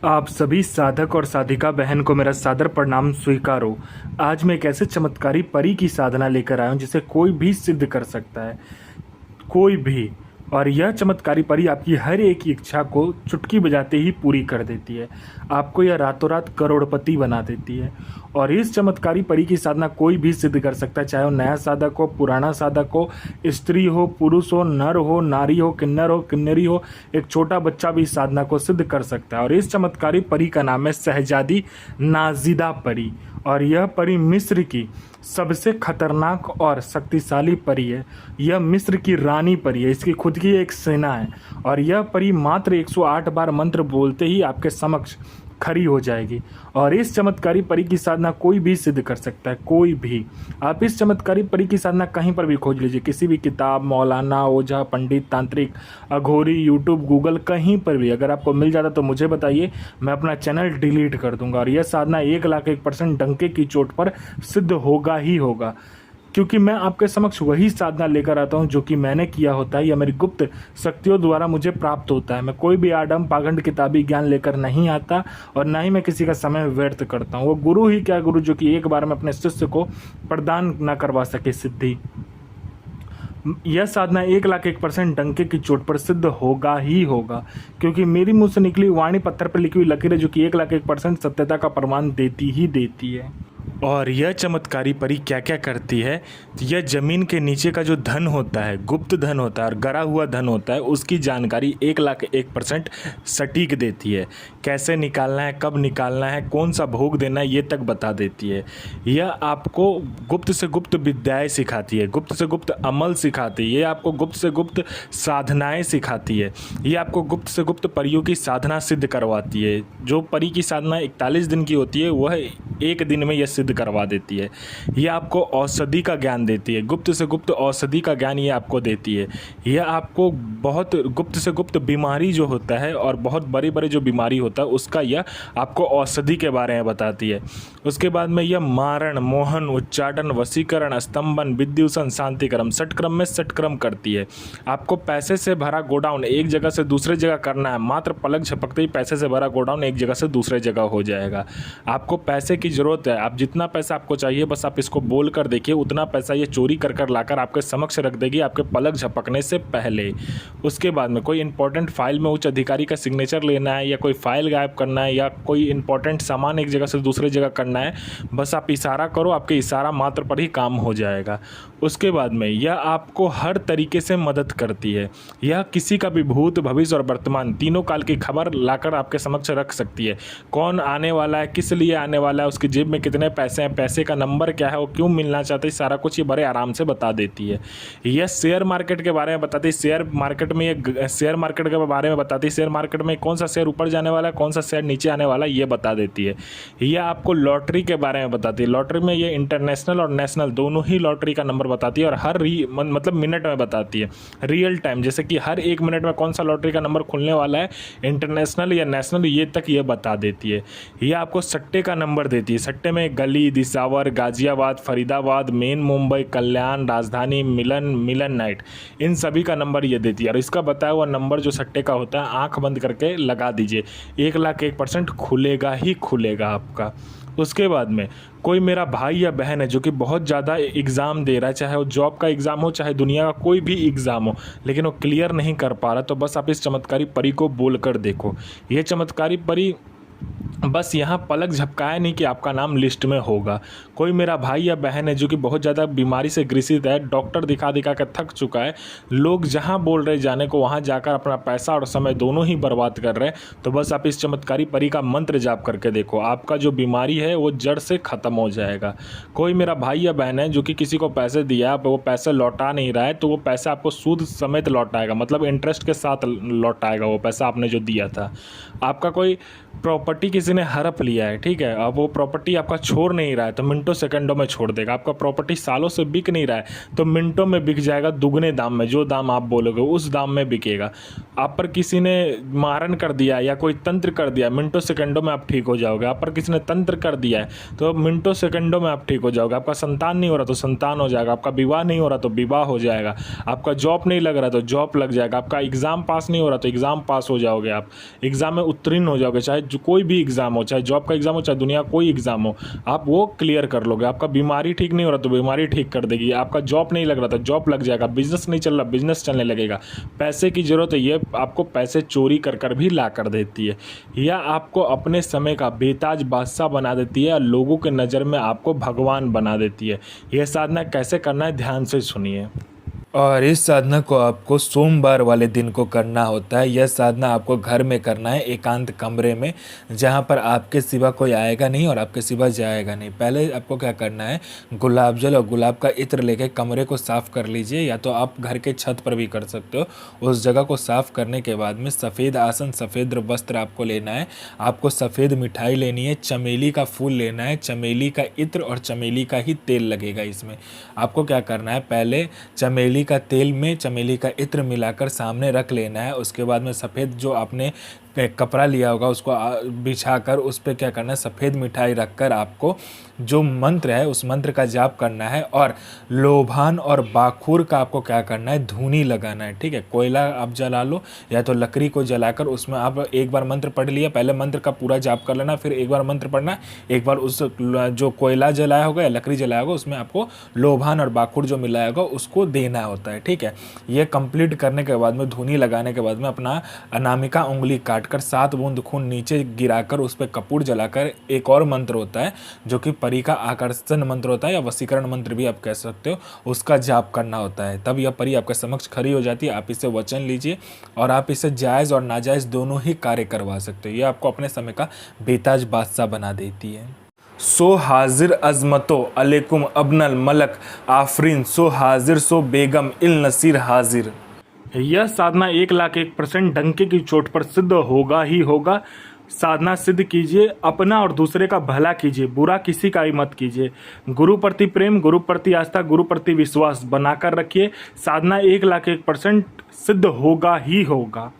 आप सभी साधक और साधिका बहन को मेरा सादर प्रणाम स्वीकारो। आज मैं एक ऐसे चमत्कारी परी की साधना लेकर आया हूँ जिसे कोई भी सिद्ध कर सकता है, कोई भी। और यह चमत्कारी परी आपकी हर एक इच्छा को चुटकी बजाते ही पूरी कर देती है। आपको यह रातों रात करोड़पति बना देती है। और इस चमत्कारी परी की साधना कोई भी सिद्ध कर सकता है, चाहे वो नया साधक हो, पुराना साधक हो, स्त्री हो, पुरुष हो, नर हो, नारी हो, किन्नर हो, किन्नरी हो, एक छोटा बच्चा भी इस साधना को सिद्ध कर सकता है। और इस चमत्कारी परी का नाम है शहजादी नाजिदा परी। और यह परी मिस्र की सबसे खतरनाक और शक्तिशाली परी है। यह मिस्र की रानी परी है, इसकी खुद की एक सेना है। और यह परी मात्र 108 बार मंत्र बोलते ही आपके समक्ष खड़ी हो जाएगी। और इस चमत्कारी परी की साधना कोई भी सिद्ध कर सकता है, कोई भी। आप इस चमत्कारी परी की साधना कहीं पर भी खोज लीजिए, किसी भी किताब, मौलाना, ओझा, पंडित, तांत्रिक, अघोरी, यूट्यूब, गूगल, कहीं पर भी अगर आपको मिल जाता तो मुझे बताइए, मैं अपना चैनल डिलीट कर दूंगा। और यह साधना 1,01% डंके की चोट पर सिद्ध होगा ही होगा, क्योंकि मैं आपके समक्ष वही साधना लेकर आता हूं जो कि मैंने किया होता है या मेरी गुप्त शक्तियों द्वारा मुझे प्राप्त होता है। मैं कोई भी आडम पाखंड किताबी ज्ञान लेकर नहीं आता और ना ही मैं किसी का समय व्यर्थ करता हूं। वो गुरु ही क्या गुरु जो कि एक बार में अपने शिष्य को प्रदान न करवा सके सिद्धि। यह साधना 1,01% डंके की चोट पर सिद्ध होगा ही होगा, क्योंकि मेरी मुंह से निकली वाणी पत्थर पर लिखी हुई लकीरें जो कि 1,01% सत्यता का प्रमाण देती ही देती है। और यह चमत्कारी परी क्या क्या करती है, तो यह ज़मीन के नीचे का जो धन होता है, गुप्त धन होता है और गड़ा हुआ धन होता है, उसकी जानकारी 1,01% सटीक देती है। कैसे निकालना है, कब निकालना है, कौन सा भोग देना है, ये तक बता देती है। यह आपको गुप्त से गुप्त विद्याएं सिखाती है, गुप्त से गुप्त अमल सिखाती है, ये आपको गुप्त से गुप्त साधनाएं सिखाती है, ये आपको गुप्त से गुप्त परियों की साधना सिद्ध करवाती है। जो परी की साधना 41 दिन की होती है वह एक दिन में यह सिद्ध करवा देती है। यह आपको औषधि का ज्ञान देती है, गुप्त से गुप्त औषधि का ज्ञान ये आपको देती है। यह आपको बहुत गुप्त से गुप्त बीमारी जो होता है और बहुत बड़ी बड़ी जो बीमारी होता है उसका यह आपको औषधि के बारे में बताती है। उसके बाद में यह मारण, मोहन, उच्चाटन, वशीकरण, स्तंभन, विद्युषण, शांतिक्रम, षटक्रम में षटक्रम करती है। आपको पैसे से भरा गोडाउन एक जगह से दूसरे जगह करना है, मात्र पलक झपकते ही पैसे से भरा गोडाउन एक जगह से दूसरे जगह हो जाएगा। आपको पैसे की ज़रूरत है, आप जितना पैसा आपको चाहिए बस आप इसको बोल कर देखिए, उतना पैसा ये चोरी कर कर लाकर आपके समक्ष रख देगी आपके पलक झपकने से पहले। उसके बाद में कोई इंपॉर्टेंट फाइल में उच्च अधिकारी का सिग्नेचर लेना है या कोई फाइल गायब करना है या कोई इंपॉर्टेंट सामान एक जगह से दूसरे जगह करना है, बस आप इशारा करो, आपके इशारा मात्र पर ही काम हो जाएगा। उसके बाद में यह आपको हर तरीके से मदद करती है। यह किसी का भी भूत, भविष्य और वर्तमान तीनों काल की खबर लाकर आपके समक्ष रख सकती है। कौन आने वाला है, किस लिए आने वाला है, उसकी जेब में कितने पैसे हैं, पैसे का नंबर क्या है, वो क्यों मिलना चाहते हैं, सारा कुछ ये बड़े आराम से बता देती है। यह शेयर मार्केट के बारे में बताती है, शेयर मार्केट में शेयर मार्केट के बारे में बताती है, शेयर मार्केट में कौन सा शेयर ऊपर जाने वाला है, कौन सा शेयर नीचे आने वाला है, ये बता देती है। यह आपको लॉटरी के बारे में बताती है, लॉटरी में ये इंटरनेशनल और नेशनल दोनों ही लॉटरी का नंबर बताती है और हर मतलब मिनट में बताती है, रियल टाइम, जैसे कि हर 1 मिनट में कौन सा लॉटरी का नंबर खुलने वाला है, इंटरनेशनल या नेशनल, ये तक ये बता देती है। ये आपको सट्टे का नंबर देती है, सट्टे में गली, दिसावर, गाजियाबाद, फरीदाबाद, मेन मुंबई, कल्याण, राजधानी, मिलन नाइट, इन सभी का नंबर ये देती है। और इसका बताया हुआ नंबर जो सट्टे का होता है आंख बंद करके लगा दीजिए, 1,01% खुलेगा ही खुलेगा आपका। उसके बाद में कोई मेरा भाई या बहन है जो कि बहुत ज़्यादा एग्ज़ाम दे रहा है, चाहे वो जॉब का एग्ज़ाम हो, चाहे दुनिया का कोई भी एग्ज़ाम हो, लेकिन वो क्लियर नहीं कर पा रहा, तो बस आप इस चमत्कारी परी को बोल कर देखो। ये चमत्कारी परी बस यहाँ पलक झपकाया नहीं कि आपका नाम लिस्ट में होगा। कोई मेरा भाई या बहन है जो कि बहुत ज़्यादा बीमारी से ग्रसित है, डॉक्टर दिखा दिखा कर थक चुका है, लोग जहाँ बोल रहे जाने को वहाँ जाकर अपना पैसा और समय दोनों ही बर्बाद कर रहे हैं, तो बस आप इस चमत्कारी परी का मंत्र जाप करके देखो, आपका जो बीमारी है वो जड़ से ख़त्म हो जाएगा। कोई मेरा भाई या बहन है जो कि किसी को पैसे दिया, वो पैसे लौटा नहीं रहा है, तो वो पैसा आपको सूद समेत लौटाएगा, मतलब इंटरेस्ट के साथ लौटाएगा वो पैसा आपने जो दिया था। आपका कोई प्रॉपर्टी किसी ने हड़प लिया है, ठीक है, अब वो प्रॉपर्टी आपका छोड़ नहीं रहा है तो मिनटों सेकंडों में छोड़ देगा। आपका प्रॉपर्टी सालों से बिक नहीं रहा है तो मिनटों में बिक जाएगा, दुगने दाम में, जो दाम आप बोलोगे उस दाम में बिकेगा। आप पर किसी ने मारन कर दिया या कोई तंत्र कर दिया, मिनटों सेकंडों में आप ठीक हो जाओगे। आप पर किसी ने तंत्र कर दिया है तो मिनटों सेकंडों में आप ठीक हो जाओगे। आपका संतान नहीं हो रहा तो संतान हो जाएगा, आपका विवाह नहीं हो रहा तो विवाह हो जाएगा, आपका जॉब नहीं लग रहा तो जॉब लग जाएगा, आपका एग्ज़ाम पास नहीं हो रहा तो एग्ज़ाम पास हो जाओगे। आप एग्ज़ाम में उत्तीर्ण हो जाओगे, चाहे जो कोई भी एग्ज़ाम हो, चाहे जॉब का एग्ज़ाम हो, चाहे दुनिया कोई एग्ज़ाम हो, आप वो क्लियर कर लोगे। आपका बीमारी ठीक नहीं हो रहा तो बीमारी ठीक कर देगी, आपका जॉब नहीं लग रहा था जॉब लग जाएगा, बिजनेस नहीं चल रहा बिजनेस चलने लगेगा, पैसे की ज़रूरत है ये आपको पैसे चोरी कर कर भी ला कर देती है, या आपको अपने समय का बेताज बादशाह बना देती है, लोगों के नज़र में आपको भगवान बना देती है। यह साधना कैसे करना है ध्यान से सुनिए। और इस साधना को आपको सोमवार वाले दिन को करना होता है। यह साधना आपको घर में करना है, एकांत कमरे में, जहाँ पर आपके सिवा कोई आएगा नहीं और आपके सिवा जाएगा नहीं। पहले आपको क्या करना है, गुलाब जल और गुलाब का इत्र लेके कमरे को साफ़ कर लीजिए, या तो आप घर के छत पर भी कर सकते हो। उस जगह को साफ़ करने के बाद में सफ़ेद आसन, सफ़ेद वस्त्र आपको लेना है, आपको सफ़ेद मिठाई लेनी है, चमेली का फूल लेना है, चमेली का इत्र और चमेली का ही तेल लगेगा इसमें। आपको क्या करना है, पहले चमेली का तेल में चमेली का इत्र मिलाकर सामने रख लेना है। उसके बाद में सफ़ेद जो आपने कपड़ा लिया होगा उसको बिछाकर उस पर क्या करना है, सफ़ेद मिठाई रखकर आपको जो मंत्र है उस मंत्र का जाप करना है, और लोभान और बाखुर का आपको क्या करना है, धूनी लगाना है। ठीक है, कोयला आप जला लो या तो लकड़ी को जलाकर उसमें आप एक बार मंत्र पढ़ लिया, पहले मंत्र का पूरा जाप कर लेना, फिर एक बार मंत्र पढ़ना, एक बार उस जो कोयला जलाया होगा या लकड़ी जलाया होगा उसमें आपको लोभान और बाखुर जो मिलाया होगा उसको देना होता है। ठीक है, ये कंप्लीट करने के बाद में, धूनी लगाने के बाद में, अपना अनामिका उंगली काटकर 7 बूंद खून नीचे गिराकर उस पर कपूर जलाकर, एक और मंत्र होता है जो कि परी का आकर्षण मंत्र होता है या वशीकरण मंत्र भी आप कह सकते हो, उसका जाप करना होता है। तब यह परी आपके समक्ष खड़ी हो जाती है। आप इससे वचन लीजिए और आप इससे जायज़ और नाजायज़ दोनों ही कार्य करवा सकते हो। ये आपको अपने समय का बेताज बादशाह बना देती है। सो हाजिर अजमतो अलैकुम अबनल मलक आफरीन, सो हाजिर सो बेगम इल नसीर हाजिर। यह साधना 1,01,000% डंके की चोट पर सिद्ध होगा ही होगा। साधना सिद्ध कीजिए, अपना और दूसरे का भला कीजिए, बुरा किसी का ही मत कीजिए। गुरु प्रति प्रेम, गुरु प्रति आस्था, गुरु प्रति विश्वास बनाकर रखिए। साधना 1,01,000% सिद्ध होगा ही होगा।